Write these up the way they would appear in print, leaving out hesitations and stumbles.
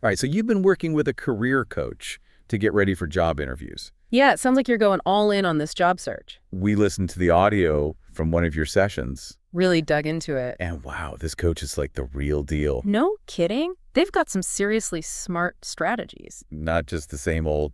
All right, so you've been working with a career coach to get ready for job interviews. Yeah, it sounds like you're going all in on this job search. We listened to the audio from one of your sessions, Really dug into it. and wow, this coach is like the real deal. No kidding. They've got some seriously smart strategies. Not just the same old,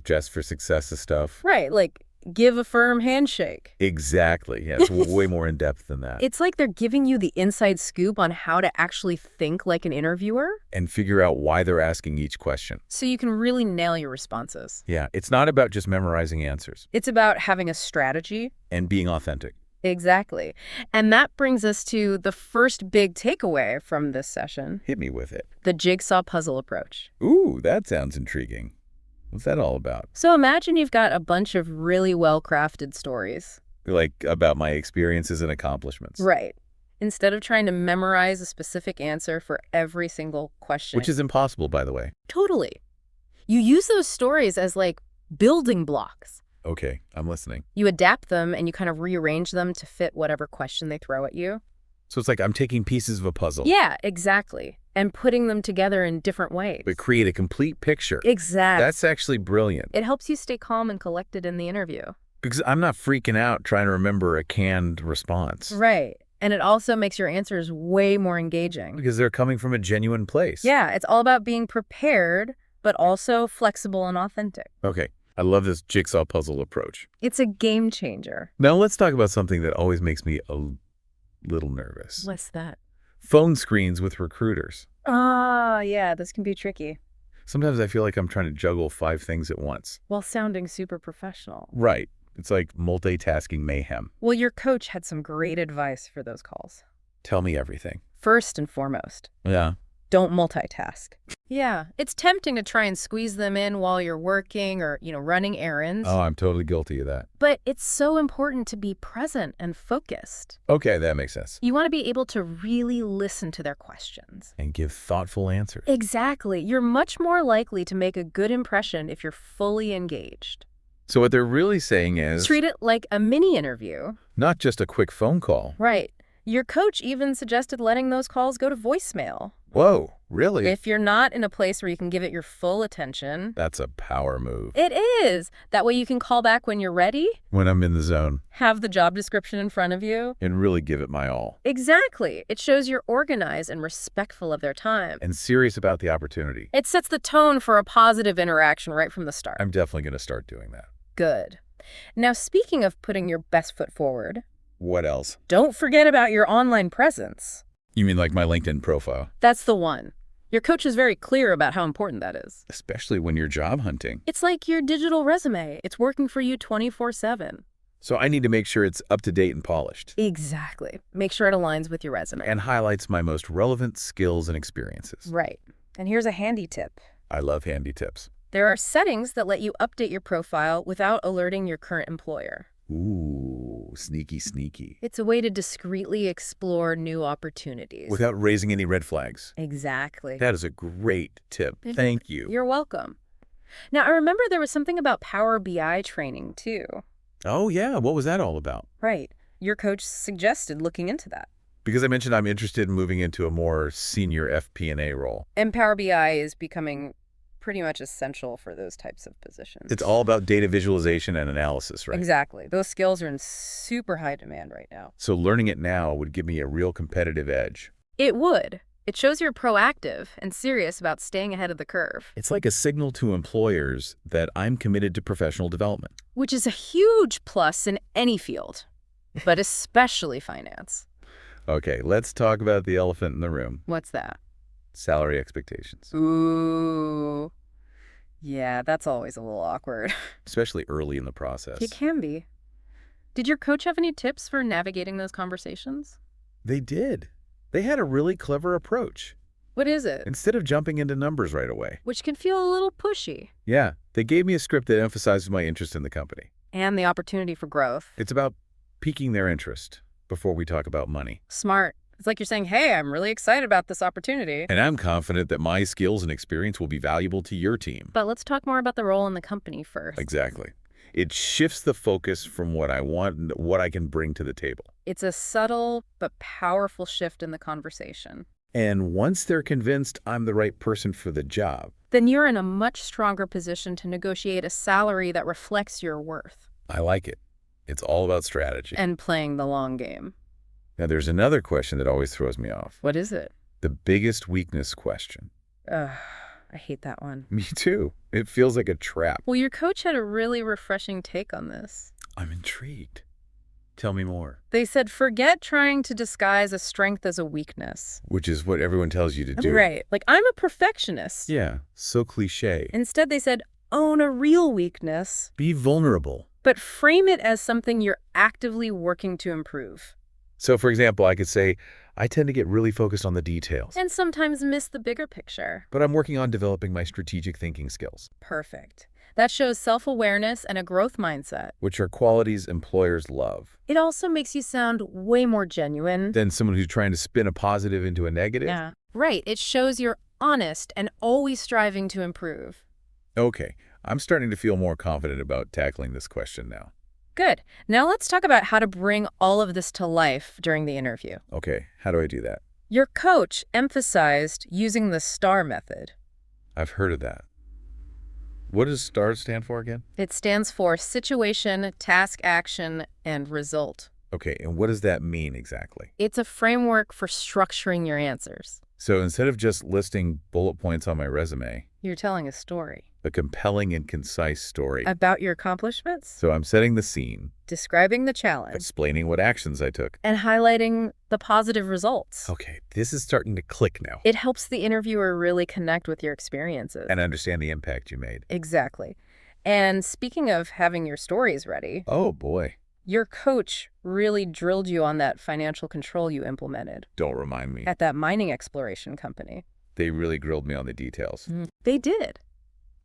just for success stuff. Right, like give a firm handshake. Exactly. Yeah, it's way more in-depth than that. It's like they're giving you the inside scoop on how to actually think like an interviewer, And figure out why they're asking each question. so you can really nail your responses. Yeah, it's not about just memorizing answers It's about having a strategy. and being authentic. Exactly. And that brings us to the first big takeaway from this session, Hit me with it. the jigsaw puzzle approach. Ooh, that sounds intriguing. What's that all about? So imagine you've got a bunch of really well-crafted stories. Like about my experiences and accomplishments. Right. Instead of trying to memorize a specific answer for every single question. Which is impossible, by the way. Totally. You use those stories as like building blocks. Okay, I'm listening. You adapt them and you kind of rearrange them to fit whatever question they throw at you. So it's like I'm taking pieces of a puzzle. Yeah, exactly. And putting them together in different ways. But create a complete picture. Exactly. That's actually brilliant. It helps you stay calm and collected in the interview. Because I'm not freaking out trying to remember a canned response. Right. And it also makes your answers way more engaging. Because they're coming from a genuine place. Yeah, it's all about being prepared, but also flexible and authentic. Okay, I love this jigsaw puzzle approach. It's a game changer. Now let's talk about something that always makes me a little nervous. What's that? Phone screens with recruiters. Ah, yeah, this can be tricky. Sometimes I feel like I'm trying to juggle 5 things at once. While sounding super professional. Right. It's like multitasking mayhem. Well, your coach had some great advice for those calls. Tell me everything. First and foremost, Yeah. don't multitask. Yeah, it's tempting to try and squeeze them in while you're working or, running errands. Oh, I'm totally guilty of that. But it's so important to be present and focused. Okay, that makes sense. You want to be able to really listen to their questions. And give thoughtful answers. Exactly. You're much more likely to make a good impression if you're fully engaged. So what they're really saying is... Treat it like a mini interview. not just a quick phone call. Right. Your coach even suggested letting those calls go to voicemail. Whoa, really? If you're not in a place where you can give it your full attention. That's a power move. It is. That way you can call back when you're ready. When I'm in the zone. Have the job description in front of you. And really give it my all. Exactly. It shows you're organized and respectful of their time. And serious about the opportunity. It sets the tone for a positive interaction right from the start. I'm definitely going to start doing that. Good. Now, speaking of putting your best foot forward, What else? don't forget about your online presence. You mean like my LinkedIn profile? That's the one. Your coach is very clear about how important that is. Especially when you're job hunting. It's like your digital resume. It's working for you 24/7. So I need to make sure it's up to date and polished. Exactly. Make sure it aligns with your resume. And highlights my most relevant skills and experiences. Right. And here's a handy tip. I love handy tips. There are settings that let you update your profile without alerting your current employer. Ooh, sneaky, sneaky. It's a way to discreetly explore new opportunities. Without raising any red flags. Exactly. That is a great tip. Thank you. You're welcome. Now, I remember there was something about Power BI training, too. Oh, yeah. What was that all about? Right. Your coach suggested looking into that. Because I mentioned I'm interested in moving into a more senior FP&A role. And Power BI is becoming pretty much essential for those types of positions. It's all about data visualization and analysis, right? Exactly. Those skills are in super high demand right now. So learning it now would give me a real competitive edge. It would. It shows you're proactive and serious about staying ahead of the curve. It's like a signal to employers that I'm committed to professional development. Which is a huge plus in any field, but especially finance. Okay, let's talk about the elephant in the room. What's that? Salary expectations. Ooh. Yeah, that's always a little awkward. Especially early in the process. It can be. Did your coach have any tips for navigating those conversations? They did. They had a really clever approach. What is it? Instead of jumping into numbers right away. Which can feel a little pushy. Yeah, they gave me a script that emphasizes my interest in the company. And the opportunity for growth. It's about piquing their interest before we talk about money. Smart. It's like you're saying, hey, I'm really excited about this opportunity. And I'm confident that my skills and experience will be valuable to your team. But let's talk more about the role in the company first. Exactly. It shifts the focus from what I want and what I can bring to the table. It's a subtle but powerful shift in the conversation. And once they're convinced I'm the right person for the job, Then you're in a much stronger position to negotiate a salary that reflects your worth. I like it. It's all about strategy. And playing the long game. Now, there's another question that always throws me off. What is it? The biggest weakness question. Ugh, I hate that one. Me too. It feels like a trap. Well, your coach had a really refreshing take on this. I'm intrigued. Tell me more. They said, forget trying to disguise a strength as a weakness. Which is what everyone tells you to do. Right. Like, I'm a perfectionist. Yeah, so cliche. Instead, they said, own a real weakness, Be vulnerable. but frame it as something you're actively working to improve. So, for example, I could say, I tend to get really focused on the details, And sometimes miss the bigger picture. but I'm working on developing my strategic thinking skills, Perfect. That shows self-awareness and a growth mindset. which are qualities employers love. It also makes you sound way more genuine. Then someone who's trying to spin a positive into a negative? Yeah. Right. It shows you're honest and always striving to improve. Okay, I'm starting to feel more confident about tackling this question now. Good. Now let's talk about how to bring all of this to life during the interview. Okay, how do I do that? Your coach emphasized using the STAR method. I've heard of that. What does STAR stand for again? It stands for situation, task, action, and result. Okay, and what does that mean exactly? It's a framework for structuring your answers. So instead of just listing bullet points on my resume, You're telling a story. a compelling and concise story. About your accomplishments, So I'm setting the scene, describing the challenge, explaining what actions I took. and highlighting the positive results. Okay, this is starting to click now. It helps the interviewer really connect with your experiences. And understand the impact you made. Exactly. And speaking of having your stories ready, Oh boy, your coach really drilled you on that financial control you implemented don't remind me. at that mining exploration company. They really grilled me on the details. They did.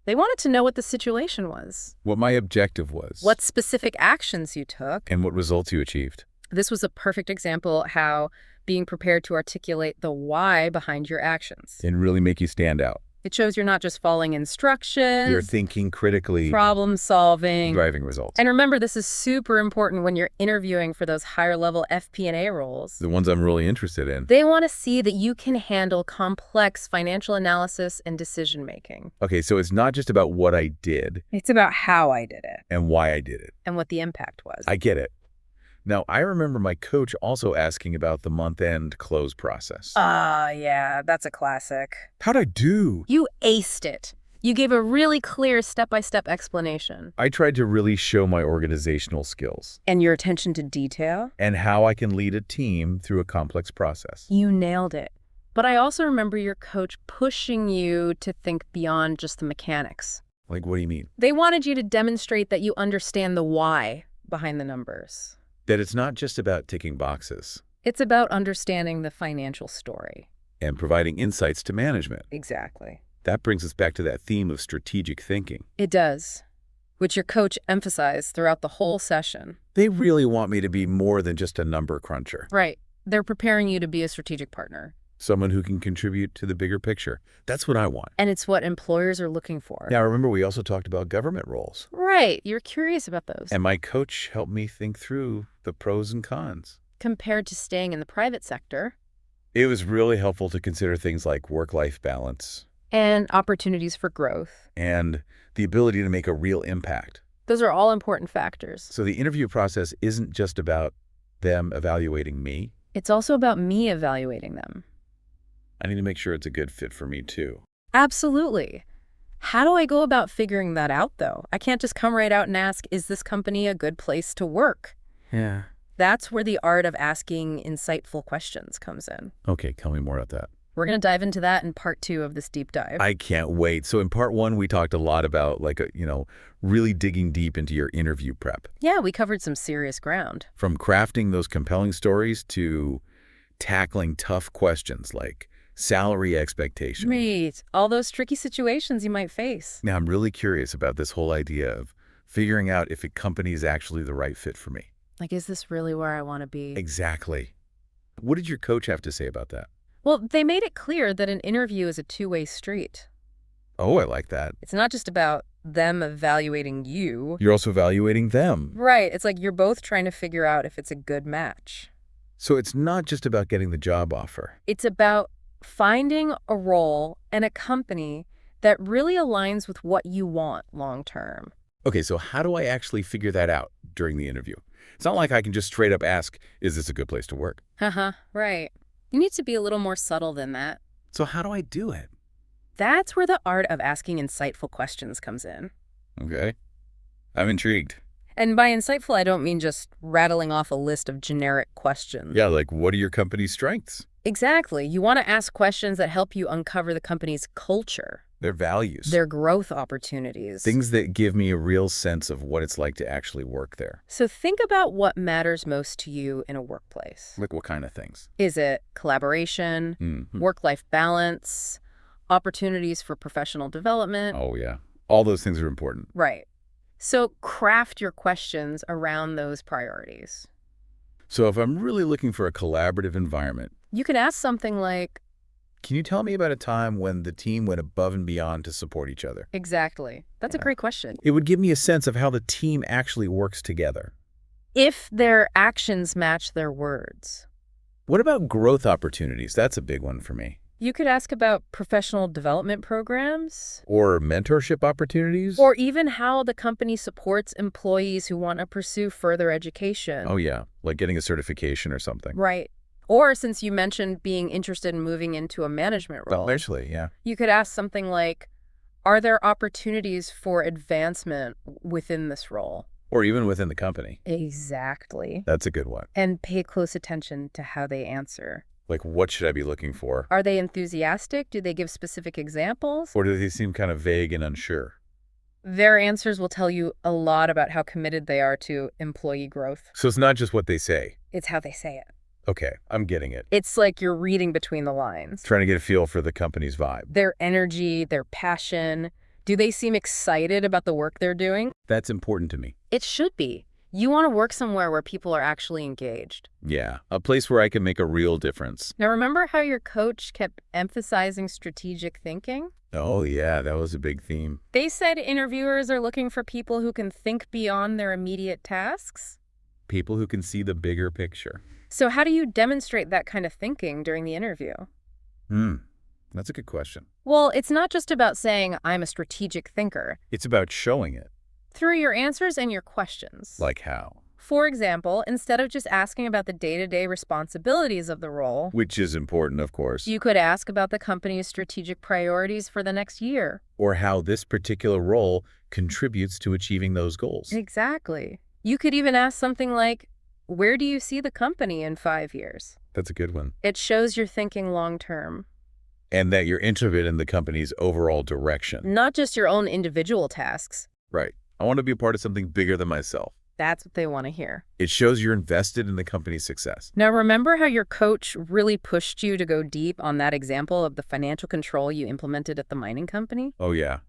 They wanted to know what the situation was, What my objective was. what specific actions you took. And what results you achieved. This was a perfect example how being prepared to articulate the why behind your actions. And really make you stand out. It shows you're not just following instructions, You're thinking critically, problem solving. driving results. And remember, this is super important when you're interviewing for those higher level FP&A roles. The ones I'm really interested in. They want to see that you can handle complex financial analysis and decision making. Okay, so it's not just about what I did It's about how I did it and why I did it. and what the impact was. I get it. Now, I remember my coach also asking about the month-end close process. Yeah, that's a classic. How'd I do? You aced it. You gave a really clear step-by-step explanation. I tried to really show my organizational skills And your attention to detail? and how I can lead a team through a complex process. You nailed it. But I also remember your coach pushing you to think beyond just the mechanics. Like, what do you mean? They wanted you to demonstrate that you understand the why behind the numbers. That it's not just about ticking boxes It's about understanding the financial story. and providing insights to management. Exactly. That brings us back to that theme of strategic thinking. It does, which your coach emphasized throughout the whole session. They really want me to be more than just a number cruncher. Right. They're preparing you to be a strategic partner. Someone who can contribute to the bigger picture. That's what I want. And it's what employers are looking for. Now, remember, we also talked about government roles. Right. You're curious about those. And my coach helped me think through the pros and cons. Compared to staying in the private sector. It was really helpful to consider things like work-life balance And opportunities for growth. and the ability to make a real impact. Those are all important factors. So the interview process isn't just about them evaluating me. It's also about me evaluating them. I need to make sure it's a good fit for me, too. Absolutely. How do I go about figuring that out, though? I can't just come right out and ask, is this company a good place to work? Yeah. That's where the art of asking insightful questions comes in. Okay, tell me more about that. We're going to dive into that in part 2 of this deep dive. I can't wait. So in part 1, we talked a lot about, really digging deep into your interview prep. Yeah, we covered some serious ground. From crafting those compelling stories to tackling tough questions like salary expectations. Right. All those tricky situations you might face. Now, I'm really curious about this whole idea of figuring out if a company is actually the right fit for me. Like, is this really where I want to be? Exactly. What did your coach have to say about that? Well, they made it clear that an interview is a two-way street. Oh, I like that. It's not just about them evaluating you. You're also evaluating them. Right. It's like you're both trying to figure out if it's a good match. So it's not just about getting the job offer. It's about finding a role and a company that really aligns with what you want long term. Okay, so how do I actually figure that out during the interview? It's not like I can just straight up ask, is this a good place to work? Haha, right. You need to be a little more subtle than that. So how do I do it? That's where the art of asking insightful questions comes in. Okay, I'm intrigued. And by insightful, I don't mean just rattling off a list of generic questions. Yeah, like what are your company's strengths? Exactly. You want to ask questions that help you uncover the company's culture, Their values. their growth opportunities. Things that give me a real sense of what it's like to actually work there. So think about what matters most to you in a workplace. Like what kind of things? Is it collaboration, Mhm. work-life balance, opportunities for professional development? Oh, yeah. All those things are important. Right. So craft your questions around those priorities. So if I'm really looking for a collaborative environment, You could ask something like, can you tell me about a time when the team went above and beyond to support each other? exactly. That's a Yeah. great question. It would give me a sense of how the team actually works together. If their actions match their words. What about growth opportunities? That's a big one for me. You could ask about professional development programs, Or mentorship opportunities? or even how the company supports employees who want to pursue further education. Oh, yeah. Like getting a certification or something. Right. Or since you mentioned being interested in moving into a management role, Well, actually, yeah. you could ask something like, are there opportunities for advancement within this role? Or even within the company. Exactly. That's a good one. And pay close attention to how they answer. Like, what should I be looking for? Are they enthusiastic? Do they give specific examples? Or do they seem kind of vague and unsure? Their answers will tell you a lot about how committed they are to employee growth. So it's not just what they say. It's how they say it. Okay, I'm getting it. It's like you're reading between the lines. Trying to get a feel for the company's vibe. Their energy, their passion. Do they seem excited about the work they're doing? That's important to me. It should be. You want to work somewhere where people are actually engaged. Yeah, a place where I can make a real difference. Now, remember how your coach kept emphasizing strategic thinking? Oh, yeah, that was a big theme. They said interviewers are looking for people who can think beyond their immediate tasks. People who can see the bigger picture. So how do you demonstrate that kind of thinking during the interview? That's a good question. Well, it's not just about saying, I'm a strategic thinker. It's about showing it. Through your answers and your questions. Like how? For example, instead of just asking about the day-to-day responsibilities of the role, Which is important, of course. you could ask about the company's strategic priorities for the next year. Or how this particular role contributes to achieving those goals. Exactly. You could even ask something like, where do you see the company in 5 years? That's a good one. It shows you're thinking long-term, And that you're interested in the company's overall direction. not just your own individual tasks. Right. I want to be a part of something bigger than myself. That's what they want to hear. It shows you're invested in the company's success. Now, remember how your coach really pushed you to go deep on that example of the financial control you implemented at the mining company? Oh, yeah.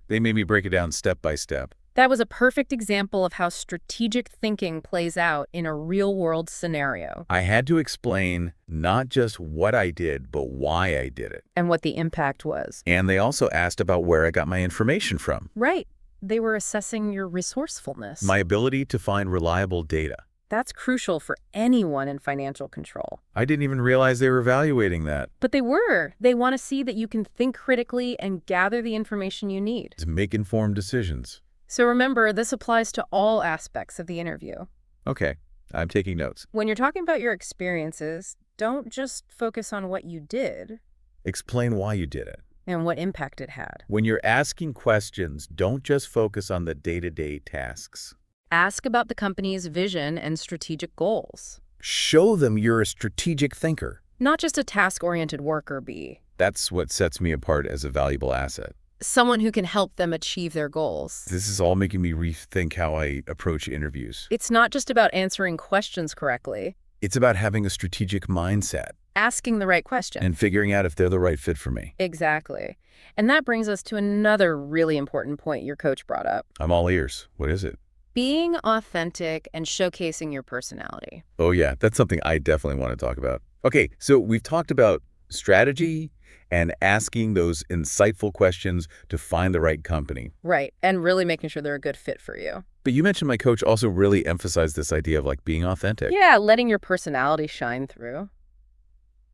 They made me break it down step by step. That was a perfect example of how strategic thinking plays out in a real-world scenario. I had to explain not just what I did, but why I did it. And what the impact was. And they also asked about where I got my information from. Right. They were assessing your resourcefulness. My ability to find reliable data. That's crucial for anyone in financial control. I didn't even realize they were evaluating that. But they were. They want to see that you can think critically and gather the information you need. To make informed decisions. So remember, this applies to all aspects of the interview. Okay, I'm taking notes. When you're talking about your experiences, don't just focus on what you did Explain why you did it. and what impact it had. When you're asking questions, don't just focus on the day-to-day tasks. Ask about the company's vision and strategic goals. Show them you're a strategic thinker. Not just a task-oriented worker bee. That's what sets me apart as a valuable asset. Someone who can help them achieve their goals. This is all making me rethink how I approach interviews. It's not just about answering questions correctly. It's about having a strategic mindset Asking the right question. and figuring out if they're the right fit for me. Exactly. And that brings us to another really important point your coach brought up. I'm all ears. What is it? Being authentic and showcasing your personality. Oh, yeah, that's something I definitely want to talk about. Okay, so we've talked about strategy and asking those insightful questions to find the right company. Right. And really making sure they're a good fit for you. But you mentioned my coach also really emphasized this idea of like being authentic. Yeah, letting your personality shine through.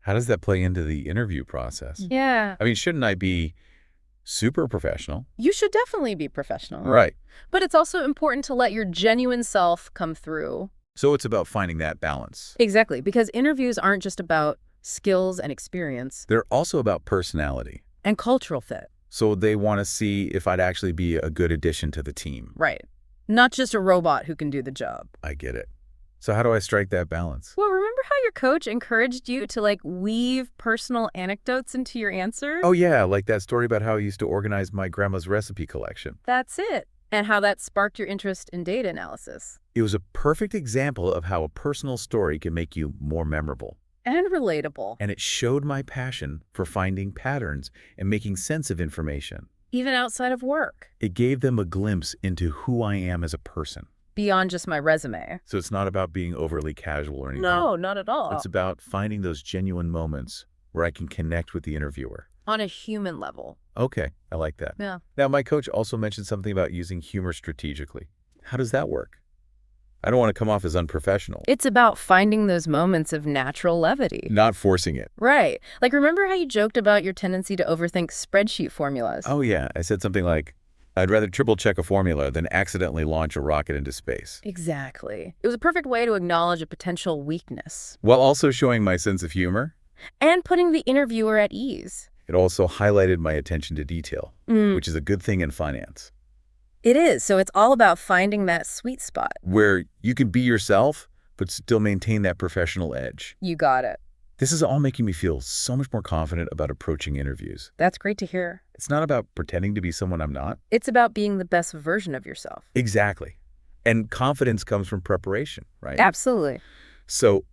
How does that play into the interview process? Yeah. I mean, shouldn't I be super professional? You should definitely be professional. Right. But it's also important to let your genuine self come through. So it's about finding that balance. Exactly, because interviews aren't just about skills and experience They're also about personality. and cultural fit. So they want to see if I'd actually be a good addition to the team. Right. Not just a robot who can do the job. I get it. So how do I strike that balance? Well, remember how your coach encouraged you to weave personal anecdotes into your answers? Oh, yeah, like that story about how I used to organize my grandma's recipe collection. That's it. And how that sparked your interest in data analysis. It was a perfect example of how a personal story can make you more memorable. And relatable. And it showed my passion for finding patterns and making sense of information. Even outside of work. It gave them a glimpse into who I am as a person. Beyond just my resume. So it's not about being overly casual or anything. No, not at all. It's about finding those genuine moments where I can connect with the interviewer. On a human level. Okay, I like that. Yeah. Now, my coach also mentioned something about using humor strategically. How does that work? I don't want to come off as unprofessional. It's about finding those moments of natural levity. Not forcing it. Right. Remember how you joked about your tendency to overthink spreadsheet formulas? Oh, yeah. I said something like, I'd rather triple-check a formula than accidentally launch a rocket into space. Exactly. It was a perfect way to acknowledge a potential weakness. While also showing my sense of humor, And putting the interviewer at ease. it also highlighted my attention to detail, which is a good thing in finance, It is. So it's all about finding that sweet spot. where you can be yourself, but still maintain that professional edge. You got it. This is all making me feel so much more confident about approaching interviews. That's great to hear. It's not about pretending to be someone I'm not. It's about being the best version of yourself. Exactly. And confidence comes from preparation, right? Absolutely. So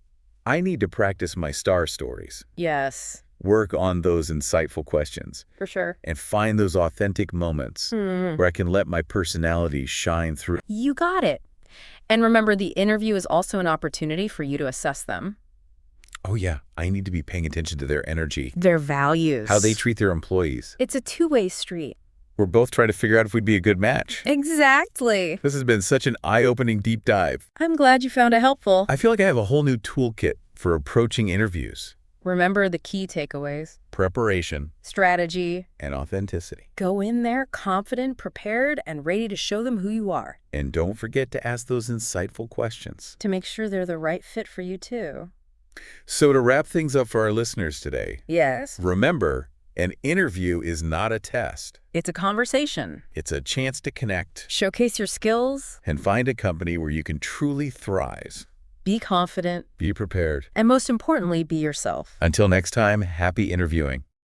I need to practice my star stories, Yes, work on those insightful questions, for sure. and find those authentic moments where I can let my personality shine through. You got it. And remember, the interview is also an opportunity for you to assess them. Oh, yeah, I need to be paying attention to their energy, Their values. how they treat their employees. It's a two-way street. We're both trying to figure out if we'd be a good match. Exactly. This has been such an eye-opening deep dive. I'm glad you found it helpful. I feel like I have a whole new toolkit for approaching interviews. Remember the key takeaways. Preparation Strategy. and authenticity. Go in there confident, prepared, and ready to show them who you are. And don't forget to ask those insightful questions. To make sure they're the right fit for you, too. So to wrap things up for our listeners today, Yes. remember, an interview is not a test. It's a conversation. It's a chance to connect Showcase your skills. and find a company where you can truly thrive. Be confident. Be prepared. And most importantly, be yourself. Until next time, happy interviewing.